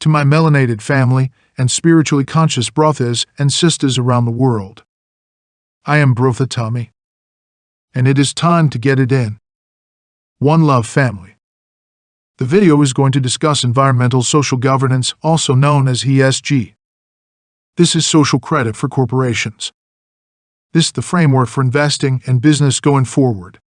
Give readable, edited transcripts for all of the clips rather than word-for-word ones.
to my melanated family and spiritually conscious brothers and sisters around the world. I am Brother Tommy, and it is time to get it in. One love, family. The video is going to discuss environmental social governance, also known as ESG. This is social credit for corporations. This is the framework for investing and business going forward.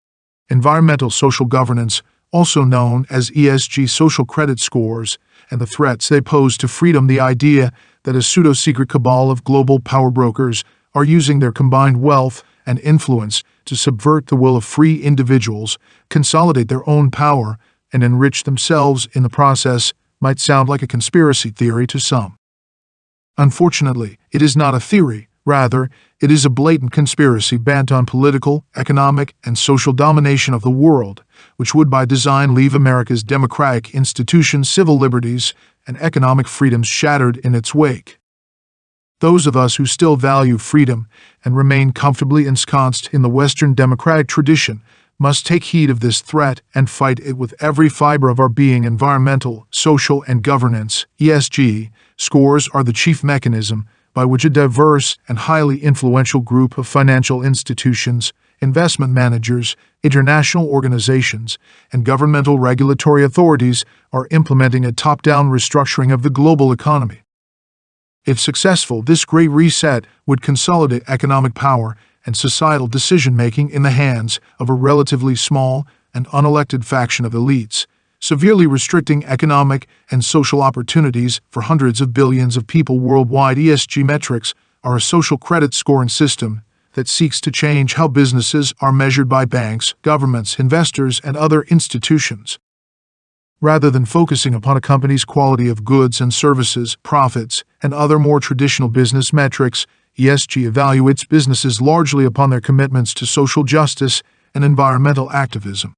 Environmental social governance, also known as ESG Social Credit Scores, and the threats they pose to freedom. The idea that a pseudo-secret cabal of global power brokers are using their combined wealth and influence to subvert the will of free individuals, consolidate their own power, and enrich themselves in the process might sound like a conspiracy theory to some. Unfortunately, it is not a theory. Rather, it is a blatant conspiracy bent on political, economic, and social domination of the world, which would by design leave America's democratic institutions, civil liberties, and economic freedoms shattered in its wake. Those of us who still value freedom and remain comfortably ensconced in the Western democratic tradition must take heed of this threat and fight it with every fiber of our being. Environmental, social, and governance (ESG) scores are the chief mechanism by which a diverse and highly influential group of financial institutions, investment managers, international organizations, and governmental regulatory authorities are implementing a top-down restructuring of the global economy. If successful, this great reset would consolidate economic power and societal decision-making in the hands of a relatively small and unelected faction of elites, severely restricting economic and social opportunities for hundreds of billions of people worldwide. ESG metrics are a social credit scoring system that seeks to change how businesses are measured by banks, governments, investors, and other institutions. Rather than focusing upon a company's quality of goods and services, profits, and other more traditional business metrics, ESG evaluates businesses largely upon their commitments to social justice and environmental activism.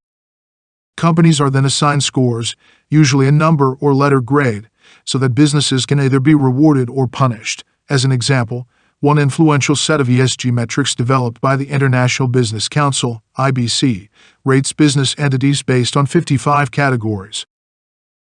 Companies are then assigned scores, usually a number or letter grade, so that businesses can either be rewarded or punished. As an example, one influential set of ESG metrics developed by the International Business Council, IBC, rates business entities based on 55 categories.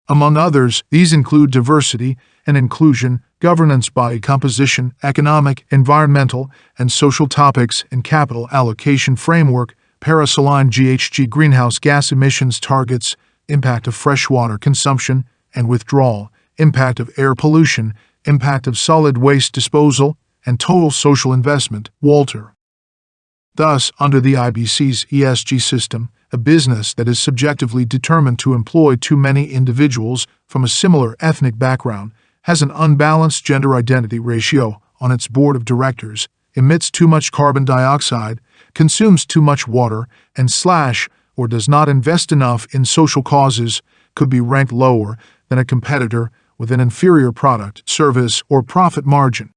Among others, these include diversity and inclusion, governance body composition, economic, environmental, and social topics, and capital allocation framework, Paris-aligned GHG greenhouse gas emissions targets, impact of freshwater consumption and withdrawal, impact of air pollution, impact of solid waste disposal, and total social investment, Walter. Thus, under the IBC's ESG system, a business that is subjectively determined to employ too many individuals from a similar ethnic background has an unbalanced gender identity ratio on its board of directors, emits too much carbon dioxide, consumes too much water, and or does not invest enough in social causes, could be ranked lower than a competitor with an inferior product, service, or profit margin.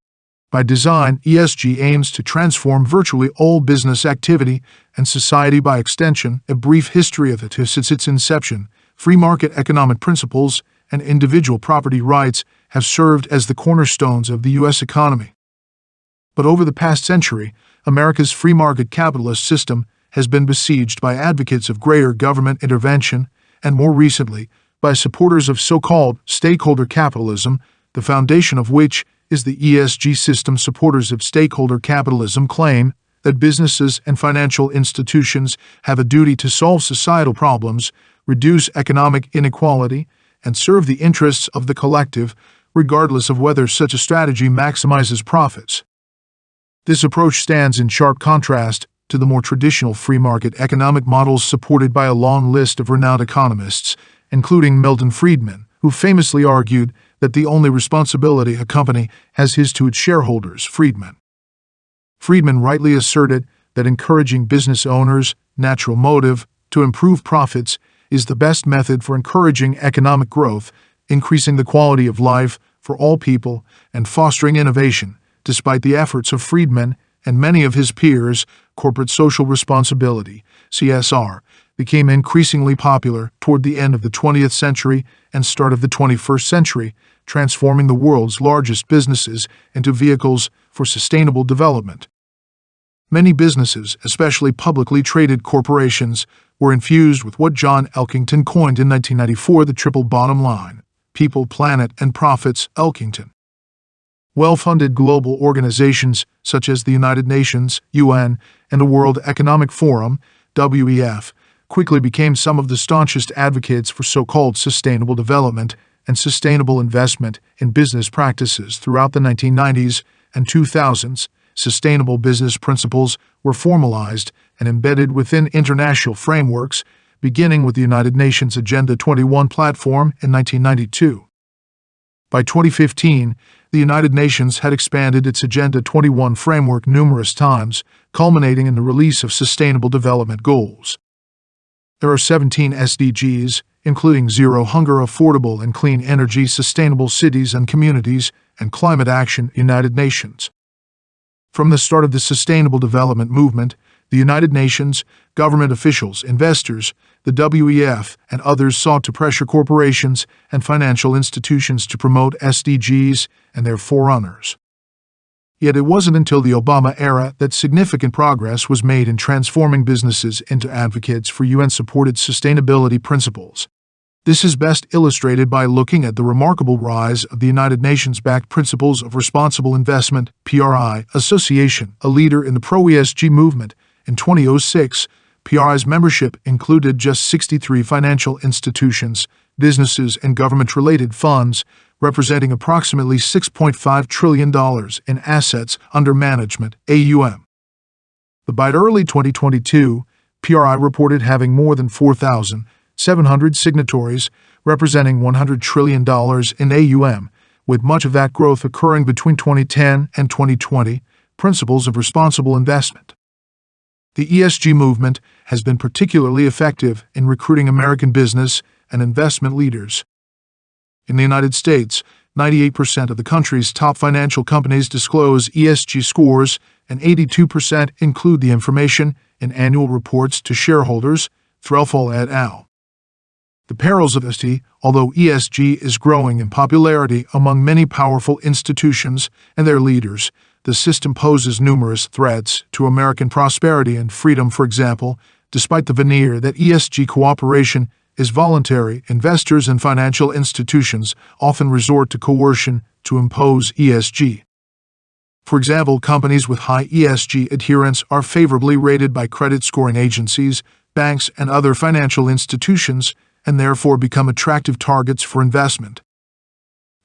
By design, ESG aims to transform virtually all business activity and society. By extension, a brief history of it since its inception, free market economic principles and individual property rights have served as the cornerstones of the U.S. economy. But over the past century, America's free market capitalist system has been besieged by advocates of greater government intervention and, more recently, by supporters of so-called stakeholder capitalism, the foundation of which is the ESG system. Supporters of stakeholder capitalism claim that businesses and financial institutions have a duty to solve societal problems, reduce economic inequality, and serve the interests of the collective, regardless of whether such a strategy maximizes profits. This approach stands in sharp contrast to the more traditional free market economic models supported by a long list of renowned economists, including Milton Friedman, who famously argued that the only responsibility a company has is to its shareholders. Friedman rightly asserted that encouraging business owners' natural motive to improve profits is the best method for encouraging economic growth, increasing the quality of life for all people, and fostering innovation. Despite the efforts of Friedman and many of his peers, corporate social responsibility, CSR, became increasingly popular toward the end of the 20th century and start of the 21st century, transforming the world's largest businesses into vehicles for sustainable development. Many businesses, especially publicly traded corporations, were infused with what John Elkington coined in 1994 the triple bottom line: People, Planet, and Profits, Elkington. Well-funded global organizations such as the United Nations, UN, and the World Economic Forum, WEF, quickly became some of the staunchest advocates for so-called sustainable development and sustainable investment in business practices throughout the 1990s and 2000s. Sustainable business principles were formalized and embedded within international frameworks, beginning with the United Nations Agenda 21 platform in 1992. By 2015, the United Nations had expanded its Agenda 21 framework numerous times, culminating in the release of Sustainable Development Goals. There are 17 SDGs, including zero hunger, affordable and clean energy, sustainable cities and communities, and climate action, United Nations. From the start of the Sustainable Development Movement, the United Nations, government officials, investors, the WEF, and others sought to pressure corporations and financial institutions to promote SDGs and their forerunners. Yet it wasn't until the Obama era that significant progress was made in transforming businesses into advocates for UN-supported sustainability principles. This is best illustrated by looking at the remarkable rise of the United Nations-backed Principles of Responsible Investment (PRI) Association, a leader in the pro-ESG movement. In 2006, PRI's membership included just 63 financial institutions, businesses, and government-related funds, representing approximately $6.5 trillion in assets under management (AUM). But by early 2022, PRI reported having more than 4,700 signatories, representing $100 trillion in AUM, with much of that growth occurring between 2010 and 2020. Principles of Responsible Investment. The ESG movement has been particularly effective in recruiting American business and investment leaders. In the United States, 98% of the country's top financial companies disclose ESG scores, and 82% include the information in annual reports to shareholders, Threlfall et al. The perils of ESG. Although ESG is growing in popularity among many powerful institutions and their leaders, the system poses numerous threats to American prosperity and freedom. For example, despite the veneer that ESG cooperation is voluntary, investors and financial institutions often resort to coercion to impose ESG. For example, companies with high ESG adherence are favorably rated by credit scoring agencies, banks, and other financial institutions, and therefore become attractive targets for investment.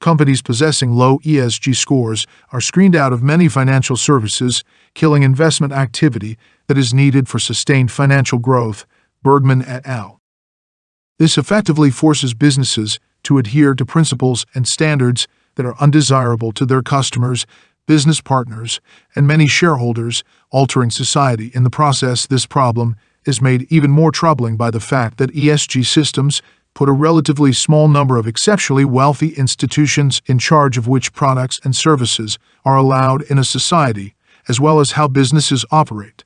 Companies possessing low ESG scores are screened out of many financial services, killing investment activity that is needed for sustained financial growth, Bergman et al. This effectively forces businesses to adhere to principles and standards that are undesirable to their customers, business partners, and many shareholders, altering society in the process. This problem is made even more troubling by the fact that ESG systems put a relatively small number of exceptionally wealthy institutions in charge of which products and services are allowed in a society, as well as how businesses operate.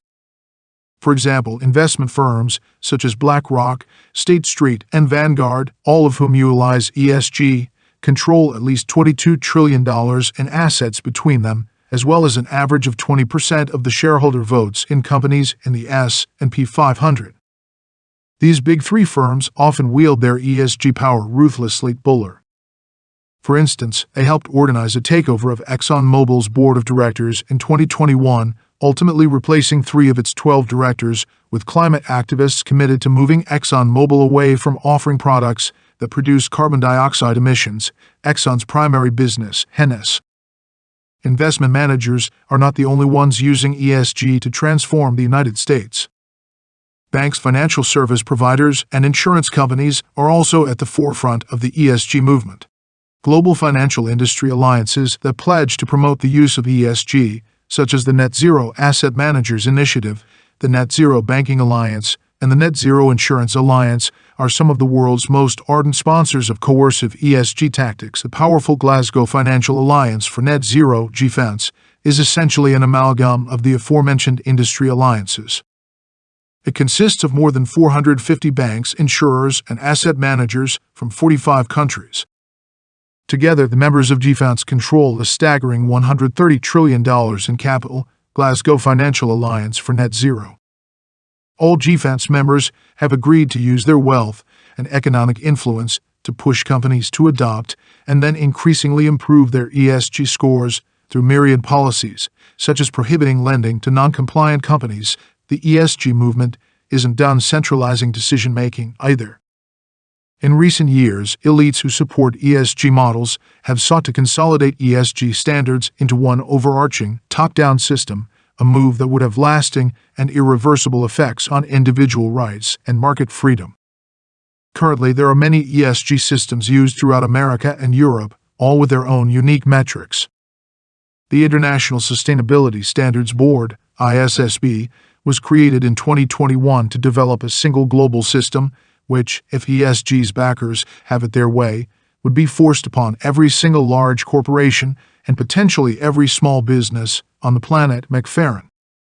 For example, investment firms such as BlackRock, State Street, and Vanguard, all of whom utilize ESG, control at least $22 trillion in assets between them, as well as an average of 20% of the shareholder votes in companies in the S&P 500. These big three firms often wield their ESG power ruthlessly. Buller. For instance, they helped organize a takeover of ExxonMobil's board of directors in 2021, ultimately replacing 3 of its 12 directors with climate activists committed to moving ExxonMobil away from offering products that produce carbon dioxide emissions, Exxon's primary business, Hennes. Investment managers are not the only ones using ESG to transform the United States. Banks, financial service providers, and insurance companies are also at the forefront of the ESG movement. Global financial industry alliances that pledge to promote the use of ESG, such as the Net Zero Asset Managers Initiative, the Net Zero Banking Alliance, and the Net Zero Insurance Alliance, are some of the world's most ardent sponsors of coercive ESG tactics. The powerful Glasgow Financial Alliance for Net Zero (GFANZ) is essentially an amalgam of the aforementioned industry alliances. It consists of more than 450 banks, insurers, and asset managers from 45 countries. Together, the members of GFANZ control a staggering $130 trillion in capital. Glasgow Financial Alliance for Net Zero. All GFANZ members have agreed to use their wealth and economic influence to push companies to adopt and then increasingly improve their ESG scores through myriad policies, such as prohibiting lending to non-compliant companies. The ESG movement isn't done centralizing decision-making either. In recent years, elites who support ESG models have sought to consolidate ESG standards into one overarching, top-down system, a move that would have lasting and irreversible effects on individual rights and market freedom. Currently, there are many ESG systems used throughout America and Europe, all with their own unique metrics. The International Sustainability Standards Board, ISSB, was created in 2021 to develop a single global system which, if ESG's backers have it their way, would be forced upon every single large corporation and potentially every small business on the planet. McPherrin.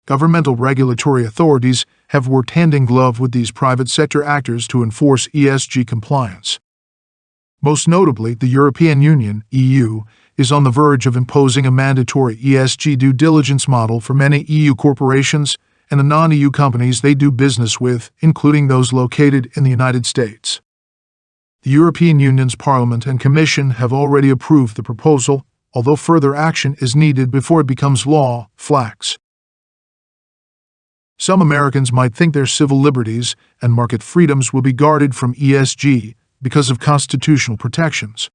Governmental regulatory authorities have worked hand-in-glove with these private sector actors to enforce ESG compliance. Most notably, the European Union, EU, is on the verge of imposing a mandatory ESG due diligence model for many EU corporations and the non-EU companies they do business with, including those located in the United States. The European Union's Parliament and Commission have already approved the proposal, although further action is needed before it becomes law. Flax. Some Americans might think their civil liberties and market freedoms will be guarded from ESG because of constitutional protections.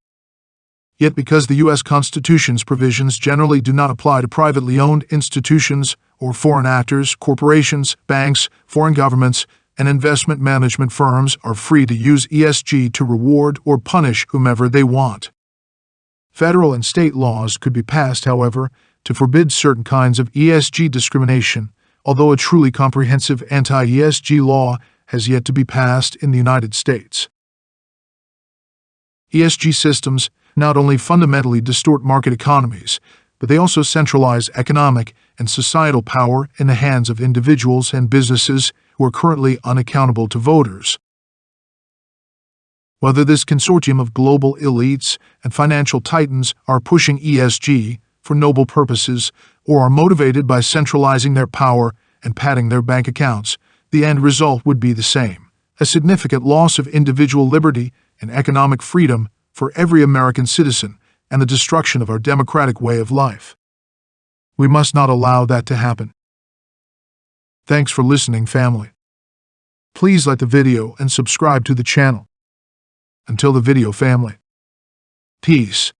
Yet because the U.S. Constitution's provisions generally do not apply to privately owned institutions or foreign actors, corporations, banks, foreign governments, and investment management firms are free to use ESG to reward or punish whomever they want. Federal and state laws could be passed, however, to forbid certain kinds of ESG discrimination, although a truly comprehensive anti-ESG law has yet to be passed in the United States. ESG systems not only fundamentally distort market economies, but they also centralize economic and societal power in the hands of individuals and businesses who are currently unaccountable to voters. Whether this consortium of global elites and financial titans are pushing ESG for noble purposes or are motivated by centralizing their power and padding their bank accounts, the end result would be the same: a significant loss of individual liberty and economic freedom for every American citizen and the destruction of our democratic way of life. We must not allow that to happen. Thanks for listening, family. Please like the video and subscribe to the channel. Until the video, family. Peace.